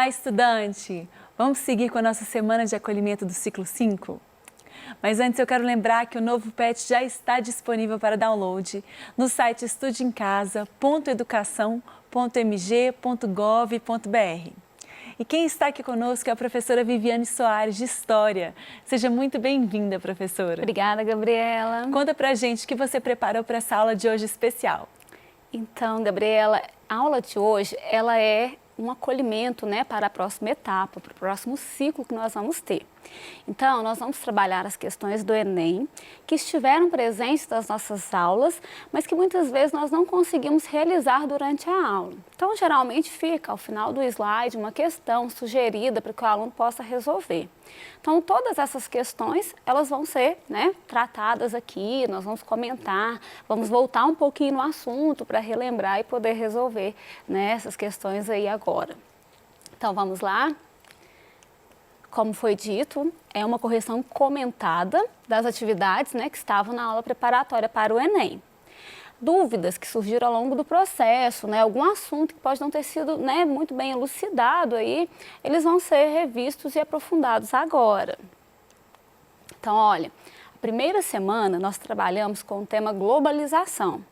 Olá, estudante! Vamos seguir com a nossa semana de acolhimento do ciclo 5? Mas antes eu quero lembrar que o novo PET já está disponível para download no site estudeemcasa.educação.mg.gov.br. E quem está aqui conosco é a professora Viviane Soares, de História. Seja muito bem-vinda, professora. Obrigada, Gabriela. Conta pra gente o que você preparou para essa aula de hoje especial. Então, Gabriela, a aula de hoje, ela é um acolhimento, né, para a próxima etapa, para o próximo ciclo que nós vamos ter. Então, nós vamos trabalhar as questões do Enem, que estiveram presentes nas nossas aulas, mas que muitas vezes nós não conseguimos realizar durante a aula. Então, geralmente fica ao final do slide uma questão sugerida para que o aluno possa resolver. Então, todas essas questões, elas vão ser, né, tratadas aqui, nós vamos comentar, vamos voltar um pouquinho no assunto para relembrar e poder resolver, né, essas questões aí agora. Então, vamos lá. Como foi dito, é uma correção comentada das atividades, né, que estavam na aula preparatória para o Enem. Dúvidas que surgiram ao longo do processo, né, algum assunto que pode não ter sido, né, muito bem elucidado aí, eles vão ser revistos e aprofundados agora. Então, olha, a primeira semana nós trabalhamos com o tema globalização.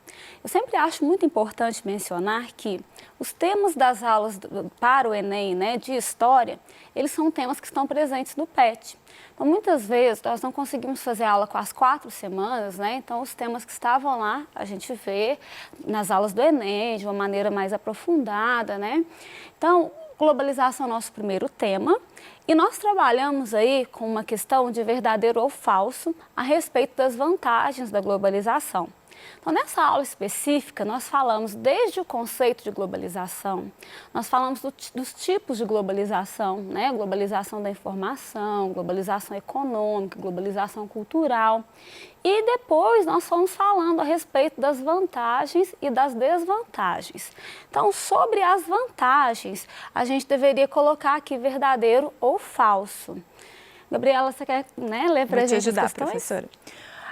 Eu sempre acho muito importante mencionar que os temas das aulas para o Enem, né, de História, eles são temas que estão presentes no PET. Então, muitas vezes, nós não conseguimos fazer aula com as 4 semanas, né? Então, os temas que estavam lá, a gente vê nas aulas do Enem, de uma maneira mais aprofundada, né? Então, globalização é o nosso primeiro tema. E nós trabalhamos aí com uma questão de verdadeiro ou falso a respeito das vantagens da globalização. Então, nessa aula específica, nós falamos desde o conceito de globalização, nós falamos dos tipos de globalização, né? Globalização da informação, globalização econômica, globalização cultural. E depois nós fomos falando a respeito das vantagens e das desvantagens. Então, sobre as vantagens, a gente deveria colocar aqui verdadeiro ou falso. Gabriela, você quer, né, ler para a gente as questões? Vou te ajudar, professora.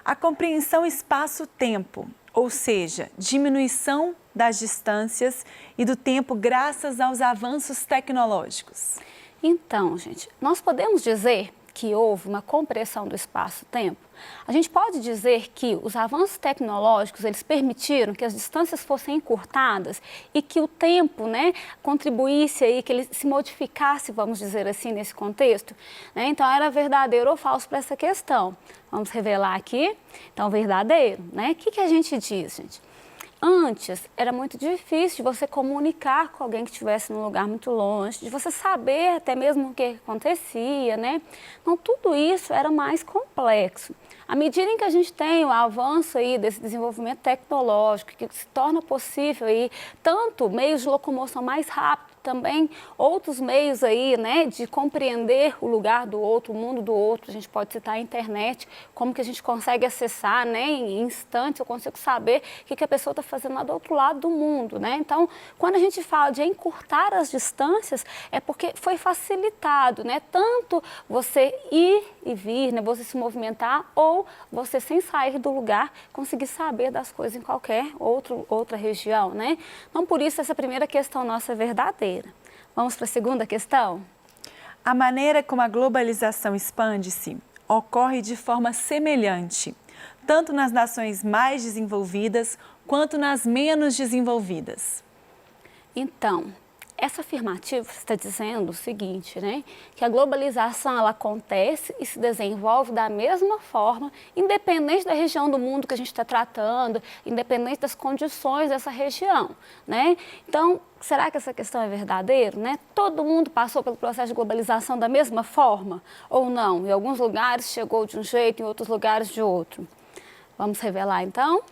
A compreensão espaço-tempo, ou seja, diminuição das distâncias e do tempo graças aos avanços tecnológicos. Então, gente, nós podemos dizer que houve uma compressão do espaço-tempo? A gente pode dizer que os avanços tecnológicos, eles permitiram que as distâncias fossem encurtadas e que o tempo, né, contribuísse aí, que ele se modificasse, vamos dizer assim, nesse contexto, né? Então, era verdadeiro ou falso para essa questão. Vamos revelar aqui. Então, verdadeiro, né? O que a gente diz, gente? Antes, era muito difícil de você comunicar com alguém que estivesse num lugar muito longe, de você saber até mesmo o que acontecia, né? Então, tudo isso era mais complexo. À medida em que a gente tem o avanço aí desse desenvolvimento tecnológico, que se torna possível aí tanto meios de locomoção mais rápido, também outros meios aí, né, de compreender o lugar do outro, o mundo do outro. A gente pode citar a internet, como que a gente consegue acessar, né, em instantes, eu consigo saber o que a pessoa está fazendo lá do outro lado do mundo, né? Então, quando a gente fala de encurtar as distâncias, é porque foi facilitado, né, tanto você ir e vir, né, você se movimentar, ou você, sem sair do lugar, conseguir saber das coisas em qualquer outra região, né? Então, por isso, essa primeira questão nossa é verdadeira. Vamos para a segunda questão? A maneira como a globalização expande-se ocorre de forma semelhante, tanto nas nações mais desenvolvidas quanto nas menos desenvolvidas. Então, essa afirmativa está dizendo o seguinte, né? Que a globalização, ela acontece e se desenvolve da mesma forma, independente da região do mundo que a gente está tratando, independente das condições dessa região, né? Então, será que essa questão é verdadeira, né? Todo mundo passou pelo processo de globalização da mesma forma ou não? Em alguns lugares chegou de um jeito, em outros lugares de outro. Vamos revelar, então?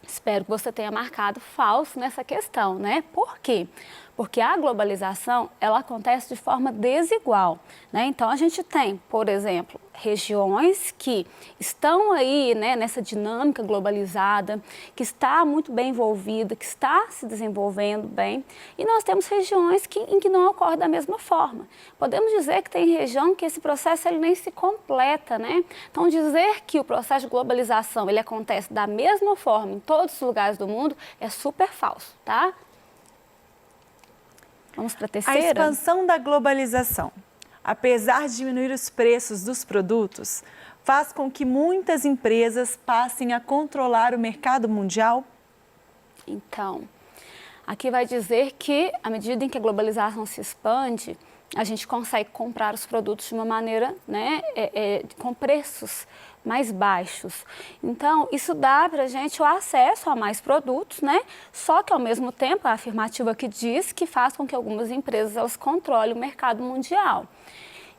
Espero que você tenha marcado falso nessa questão, né? Por quê? Porque a globalização, ela acontece de forma desigual, né? Então, a gente tem, por exemplo, regiões que estão aí, né, nessa dinâmica globalizada, que está muito bem envolvida, que está se desenvolvendo bem, e nós temos regiões em que não ocorre da mesma forma. Podemos dizer que tem região que esse processo ele nem se completa, né? Então, dizer que o processo de globalização ele acontece da mesma forma em todos os lugares do mundo é super falso, tá? Vamos para a A terceira? expansão da globalização, apesar de diminuir os preços dos produtos, faz com que muitas empresas passem a controlar o mercado mundial? Então, aqui vai dizer que, à medida em que a globalização se expande, a gente consegue comprar os produtos de uma maneira, né, com preços mais baixos. Então, isso dá para a gente o acesso a mais produtos, né? Só que, ao mesmo tempo, a afirmativa que diz que faz com que algumas empresas elas controlem o mercado mundial.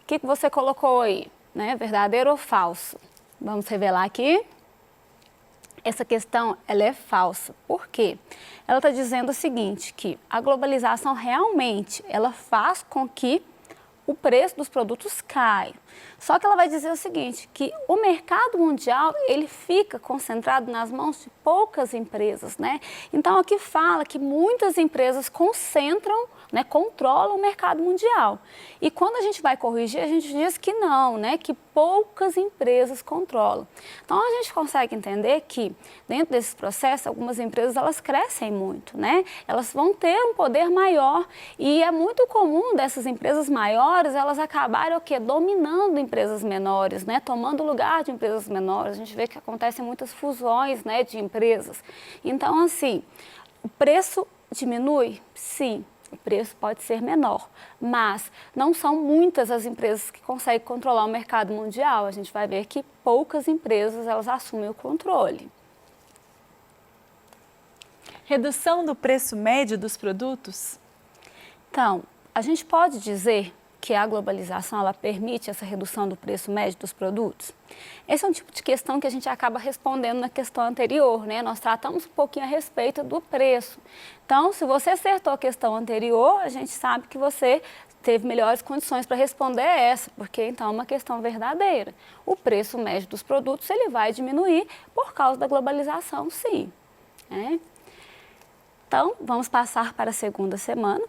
O que você colocou aí? Né? Verdadeiro ou falso? Vamos revelar aqui. Essa questão ela é falsa. Por quê? Ela está dizendo o seguinte, que a globalização realmente ela faz com que o preço dos produtos caia. Só que ela vai dizer o seguinte, que o mercado mundial ele fica concentrado nas mãos de poucas empresas, né? Então aqui fala que muitas empresas concentram, né, controlam o mercado mundial. E quando a gente vai corrigir, a gente diz que não, né, que poucas empresas controlam. Então a gente consegue entender que dentro desse processo algumas empresas elas crescem muito, né? Elas vão ter um poder maior e é muito comum dessas empresas maiores elas acabarem o quê? Dominando empresas menores, né? Tomando lugar de empresas menores. A gente vê que acontecem muitas fusões, né, de empresas. Então assim, o preço diminui? Sim. O preço pode ser menor, mas não são muitas as empresas que conseguem controlar o mercado mundial. A gente vai ver que poucas empresas elas assumem o controle. Redução do preço médio dos produtos? Então, a gente pode dizer que a globalização ela permite essa redução do preço médio dos produtos? Esse é um tipo de questão que a gente acaba respondendo na questão anterior, né? Nós tratamos um pouquinho a respeito do preço. Então, se você acertou a questão anterior, a gente sabe que você teve melhores condições para responder essa, porque então é uma questão verdadeira. O preço médio dos produtos ele vai diminuir por causa da globalização, sim. Né? Então, vamos passar para a segunda semana.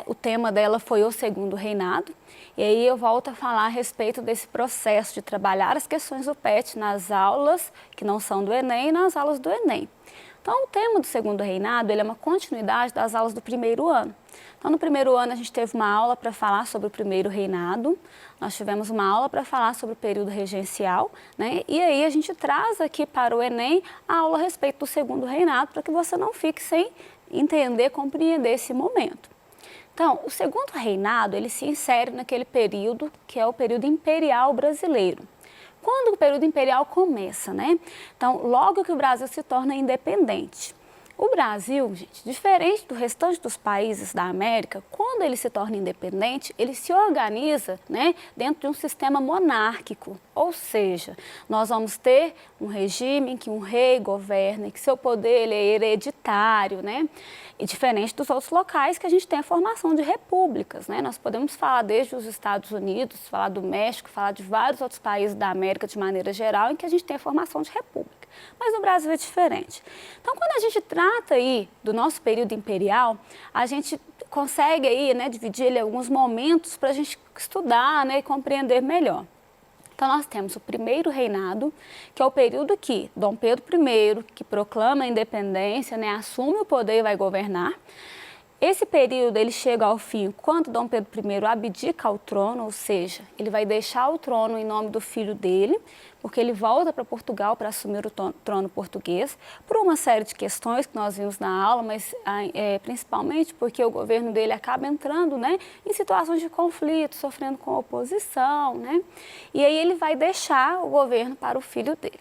O tema dela foi o segundo reinado, e aí eu volto a falar a respeito desse processo de trabalhar as questões do PET nas aulas que não são do Enem e nas aulas do Enem. Então, o tema do segundo reinado ele é uma continuidade das aulas do primeiro ano. Então, no primeiro ano a gente teve uma aula para falar sobre o primeiro reinado, nós tivemos uma aula para falar sobre o período regencial, né? E aí a gente traz aqui para o Enem a aula a respeito do segundo reinado, para que você não fique sem entender, compreender esse momento. Então, o segundo reinado, ele se insere naquele período que é o período imperial brasileiro. Quando o período imperial começa, né? Então, logo que o Brasil se torna independente. O Brasil, gente, diferente do restante dos países da América, quando ele se torna independente, ele se organiza, né, dentro de um sistema monárquico. Ou seja, nós vamos ter um regime em que um rei governa, em que seu poder ele é hereditário, né? E diferente dos outros locais que a gente tem a formação de repúblicas, né? Nós podemos falar desde os Estados Unidos, falar do México, falar de vários outros países da América de maneira geral, em que a gente tem a formação de república. Mas no Brasil é diferente. Então, quando a gente trata aí do nosso período imperial, a gente consegue aí, né, dividir ele em alguns momentos para a gente estudar, né, e compreender melhor. Então, nós temos o primeiro reinado, que é o período que Dom Pedro I, que proclama a independência, né, assume o poder e vai governar. Esse período ele chega ao fim quando Dom Pedro I abdica ao trono, ou seja, ele vai deixar o trono em nome do filho dele, porque ele volta para Portugal para assumir o trono português, por uma série de questões que nós vimos na aula, mas principalmente porque o governo dele acaba entrando, né, em situações de conflito, sofrendo com oposição, né, e aí ele vai deixar o governo para o filho dele.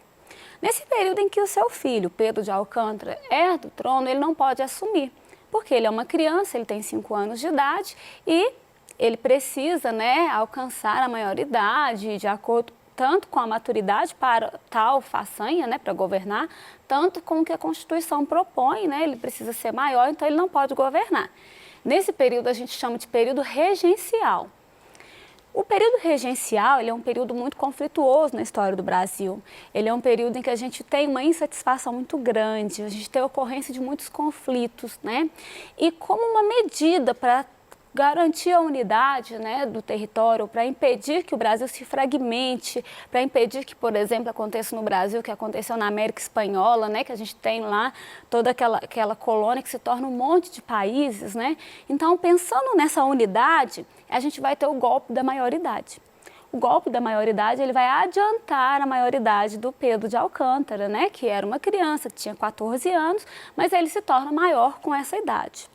Nesse período em que o seu filho, Pedro de Alcântara, herda o trono, ele não pode assumir, porque ele é uma criança, ele tem 5 anos de idade e ele precisa, né, alcançar a maioridade de acordo tanto com a maturidade para tal façanha, né, para governar, tanto com o que a Constituição propõe, né, ele precisa ser maior, então ele não pode governar. Nesse período a gente chama de período regencial. O período regencial ele é um período muito conflituoso na história do Brasil. Ele é um período em que a gente tem uma insatisfação muito grande, a gente tem a ocorrência de muitos conflitos, né? E como uma medida para garantir a unidade, né, do território, para impedir que o Brasil se fragmente, para impedir que, por exemplo, aconteça no Brasil o que aconteceu na América Espanhola, né, que a gente tem lá toda aquela colônia que se torna um monte de países, né? Então, pensando nessa unidade, a gente vai ter o golpe da maioridade. O golpe da maioridade, ele vai adiantar a maioridade do Pedro de Alcântara, né, que era uma criança que tinha 14 anos, mas ele se torna maior com essa idade.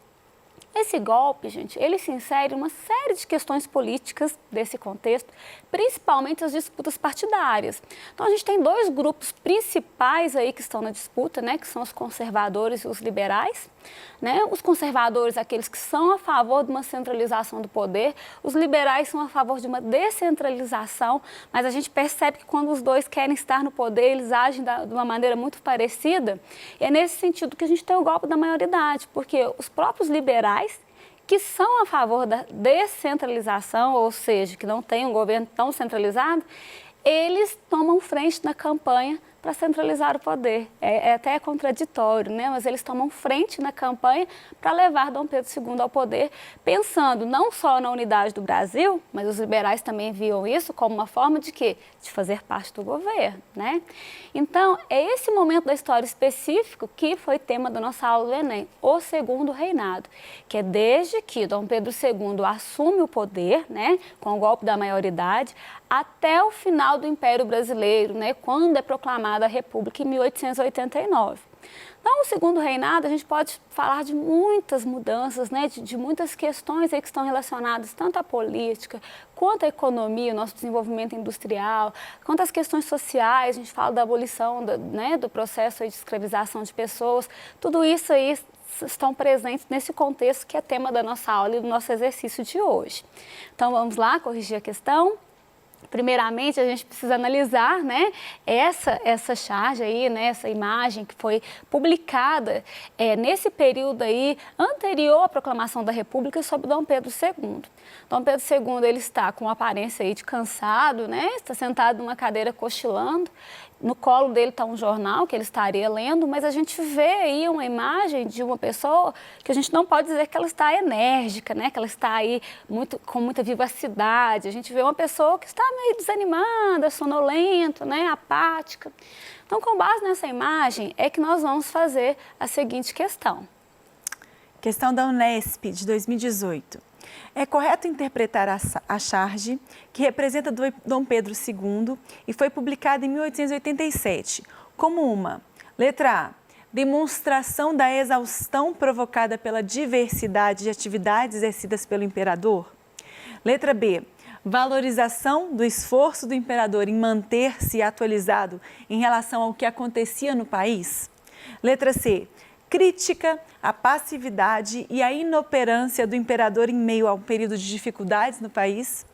Esse golpe, gente, ele se insere em uma série de questões políticas desse contexto, principalmente as disputas partidárias. Então, a gente tem dois grupos principais aí que estão na disputa, né, que são os conservadores e os liberais. Né? Os conservadores, aqueles que são a favor de uma centralização do poder, os liberais são a favor de uma descentralização, mas a gente percebe que quando os dois querem estar no poder, eles agem de uma maneira muito parecida. E é nesse sentido que a gente tem o golpe da maioridade, porque os próprios liberais, que são a favor da descentralização, ou seja, que não tem um governo tão centralizado, eles tomam frente na campanha para centralizar o poder. É até contraditório, né? Mas eles tomam frente na campanha para levar Dom Pedro II ao poder, pensando não só na unidade do Brasil, mas os liberais também viam isso como uma forma de quê? De fazer parte do governo, né? Então, é esse momento da história específico que foi tema da nossa aula do Enem, o Segundo Reinado, que é desde que Dom Pedro II assume o poder, né, com o golpe da maioridade, até o final do Império Brasileiro, né, quando é proclamada a República em 1889. Então, o Segundo Reinado, a gente pode falar de muitas mudanças, né, de muitas questões aí que estão relacionadas tanto à política, quanto à economia, o nosso desenvolvimento industrial, quanto às questões sociais, a gente fala da abolição, né, do processo aí de escravização de pessoas, tudo isso aí estão presentes nesse contexto que é tema da nossa aula e do nosso exercício de hoje. Então, vamos lá corrigir a questão. Primeiramente, a gente precisa analisar, né, essa charge aí, né, essa imagem que foi publicada nesse período aí anterior à proclamação da República sob Dom Pedro II. Dom Pedro II, ele está com aparência aí de cansado, né, está sentado numa cadeira cochilando. No colo dele está um jornal que ele estaria lendo, mas a gente vê aí uma imagem de uma pessoa que a gente não pode dizer que ela está enérgica, né? Que ela está aí com muita vivacidade. A gente vê uma pessoa que está meio desanimada, sonolenta, né? Apática. Então, com base nessa imagem, é que nós vamos fazer a seguinte questão. Questão da Unesp, de 2018. É correto interpretar a charge, que representa Dom Pedro II e foi publicada em 1887, como uma, letra A, demonstração da exaustão provocada pela diversidade de atividades exercidas pelo imperador? Letra B, valorização do esforço do imperador em manter-se atualizado em relação ao que acontecia no país? Letra C, crítica à passividade e à inoperância do imperador em meio a um período de dificuldades no país?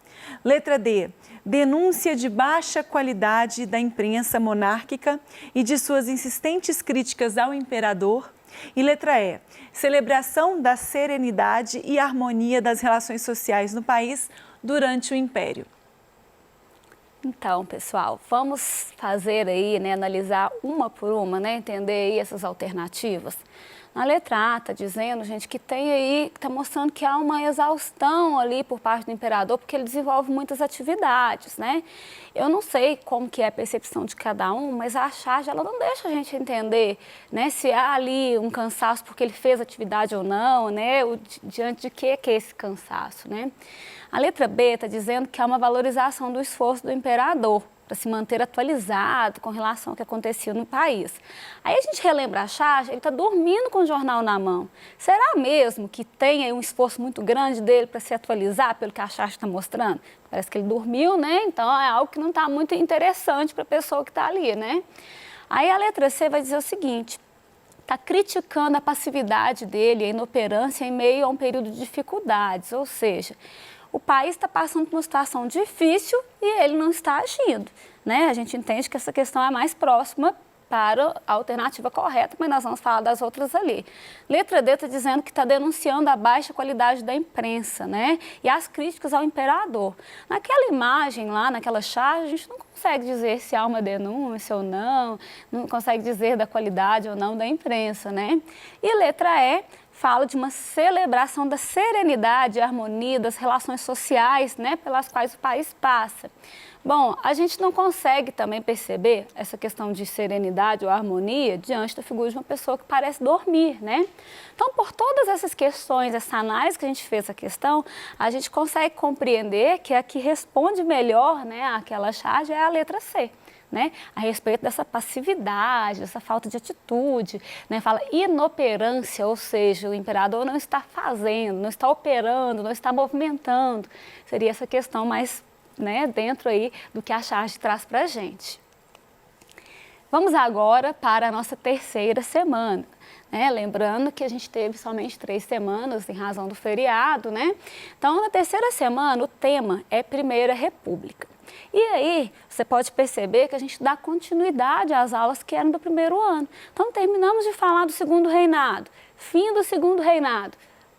Letra D, denúncia de baixa qualidade da imprensa monárquica e de suas insistentes críticas ao imperador? E letra E, celebração da serenidade e harmonia das relações sociais no país durante o Império. Então, pessoal, vamos fazer aí, né, analisar uma por uma, né, entender aí essas alternativas. Na letra A está dizendo, gente, que tem aí, está mostrando que há uma exaustão ali por parte do imperador, porque ele desenvolve muitas atividades, né? Eu não sei como que é a percepção de cada um, mas a charge, ela não deixa a gente entender, né, se há ali um cansaço porque ele fez atividade ou não, né, diante de que é esse cansaço, né? A letra B está dizendo que há uma valorização do esforço do imperador para se manter atualizado com relação ao que acontecia no país. Aí a gente relembra a charge, ele está dormindo com o jornal na mão. Será mesmo que tem aí um esforço muito grande dele para se atualizar pelo que a charge está mostrando? Parece que ele dormiu, né? Então é algo que não está muito interessante para a pessoa que está ali, né? Aí a letra C vai dizer o seguinte: está criticando a passividade dele, a inoperância em meio a um período de dificuldades, ou seja, o país está passando por uma situação difícil e ele não está agindo, né? A gente entende que essa questão é mais próxima para a alternativa correta, mas nós vamos falar das outras ali. Letra D está dizendo que está denunciando a baixa qualidade da imprensa, né? E as críticas ao imperador. Naquela imagem lá, naquela charge, a gente não consegue dizer se há uma denúncia ou não consegue dizer da qualidade ou não da imprensa, né? E letra E fala de uma celebração da serenidade e harmonia das relações sociais, né, pelas quais o país passa. Bom, a gente não consegue também perceber essa questão de serenidade ou harmonia diante da figura de uma pessoa que parece dormir, né? Então, por todas essas questões, essa análise que a gente fez a questão, a gente consegue compreender que a que responde melhor, né, àquela charge é a letra C. Né, a respeito dessa passividade, dessa falta de atitude, né, fala inoperância, ou seja, o imperador não está fazendo, não está operando, não está movimentando, seria essa questão mais, né, dentro aí do que a charge traz para a gente. Vamos agora para a nossa terceira semana. Né? Lembrando que a gente teve somente 3 semanas em razão do feriado, né? Então, na terceira semana, o tema é Primeira República. E aí, você pode perceber que a gente dá continuidade às aulas que eram do primeiro ano. Então, terminamos de falar do segundo reinado, fim do segundo reinado.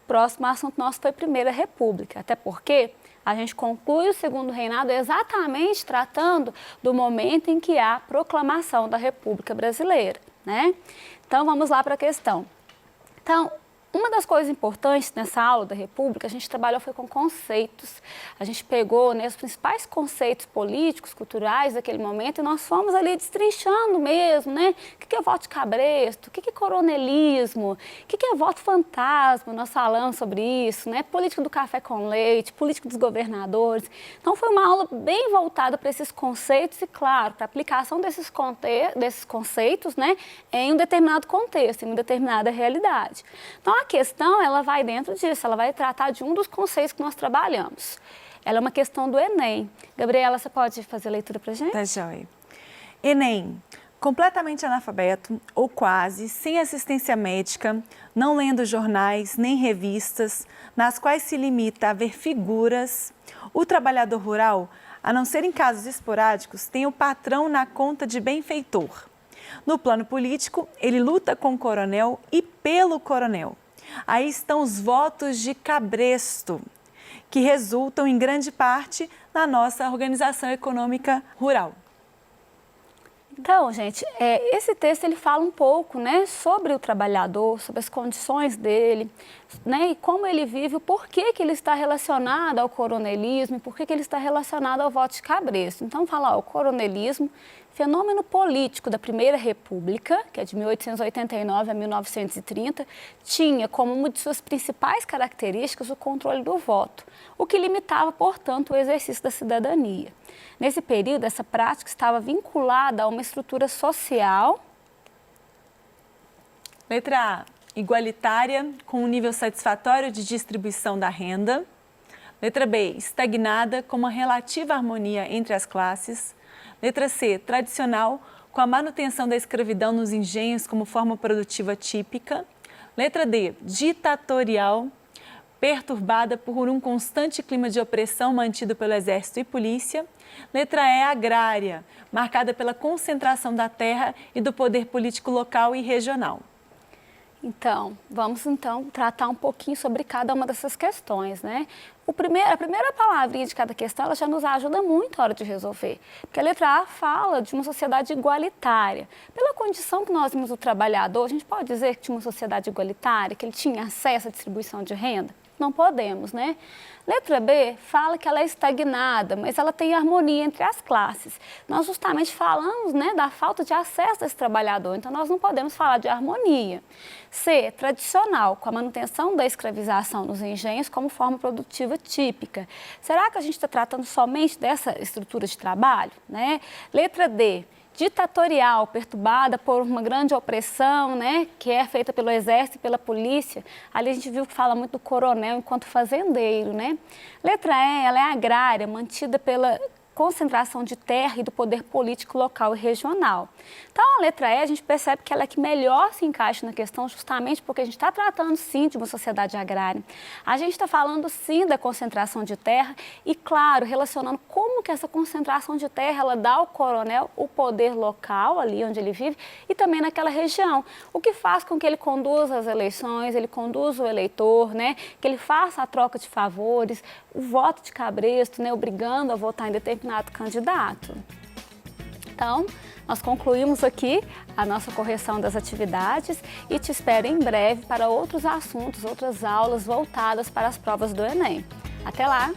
Próximo assunto nosso foi Primeira República, até porque a gente conclui o segundo reinado exatamente tratando do momento em que há a proclamação da República Brasileira, né? Então, vamos lá para a questão. Então, uma das coisas importantes nessa aula da República, a gente trabalhou foi com conceitos. A gente pegou, né, os principais conceitos políticos, culturais daquele momento e nós fomos ali destrinchando mesmo, né? O que é voto de cabresto, o que é coronelismo, o que é voto fantasma, nós falamos sobre isso, né? Política do café com leite, política dos governadores. Então, foi uma aula bem voltada para esses conceitos e, claro, para a aplicação desses conceitos, né, em um determinado contexto, em uma determinada realidade. Então, a questão, ela vai dentro disso, ela vai tratar de um dos conceitos que nós trabalhamos. Ela é uma questão do Enem. Gabriela, você pode fazer a leitura para a gente? Tá joia. Enem. Completamente analfabeto ou quase, sem assistência médica, não lendo jornais nem revistas, nas quais se limita a ver figuras, o trabalhador rural, a não ser em casos esporádicos, tem o patrão na conta de benfeitor. No plano político, ele luta com o coronel e pelo coronel. Aí estão os votos de cabresto, que resultam em grande parte na nossa organização econômica rural. Então, gente, esse texto ele fala um pouco, né, sobre o trabalhador, sobre as condições dele, né, e como ele vive, o porquê que ele está relacionado ao coronelismo, e porquê que ele está relacionado ao voto de cabresto. Então, fala, o coronelismo, fenômeno político da Primeira República, que é de 1889 a 1930, tinha como uma de suas principais características o controle do voto, o que limitava, portanto, o exercício da cidadania. Nesse período, essa prática estava vinculada a uma estrutura social. Letra A, igualitária, com um nível satisfatório de distribuição da renda. Letra B, estagnada, com uma relativa harmonia entre as classes. Letra C, tradicional, com a manutenção da escravidão nos engenhos como forma produtiva típica. Letra D, ditatorial, perturbada por um constante clima de opressão mantido pelo exército e polícia. Letra E, agrária, marcada pela concentração da terra e do poder político local e regional. Então, vamos tratar um pouquinho sobre cada uma dessas questões, né? A primeira palavrinha de cada questão, ela já nos ajuda muito na hora de resolver, porque a letra A fala de uma sociedade igualitária. Pela condição que nós vimos o trabalhador, a gente pode dizer que tinha uma sociedade igualitária, que ele tinha acesso à distribuição de renda? Não podemos, né? Letra B fala que ela é estagnada, mas ela tem harmonia entre as classes. Nós justamente falamos, né, da falta de acesso desse trabalhador, então nós não podemos falar de harmonia. C, tradicional, com a manutenção da escravização nos engenhos como forma produtiva típica. Será que a gente está tratando somente dessa estrutura de trabalho, né? Letra D, ditatorial, perturbada por uma grande opressão, né, que é feita pelo exército e pela polícia. Ali a gente viu que fala muito do coronel enquanto fazendeiro, né? Letra E, ela é agrária, mantida pela concentração de terra e do poder político local e regional. Então, a letra E, a gente percebe que ela é que melhor se encaixa na questão justamente porque a gente está tratando, sim, de uma sociedade agrária. A gente está falando, sim, da concentração de terra e, claro, relacionando como que essa concentração de terra, ela dá ao coronel o poder local, ali onde ele vive, e também naquela região. O que faz com que ele conduza as eleições, ele conduza o eleitor, né? Que ele faça a troca de favores, o voto de cabresto, né? Obrigando a votar em determinado candidato. Então, Nós concluímos aqui a nossa correção das atividades e te espero em breve para outros assuntos, outras aulas voltadas para as provas do Enem. Até lá!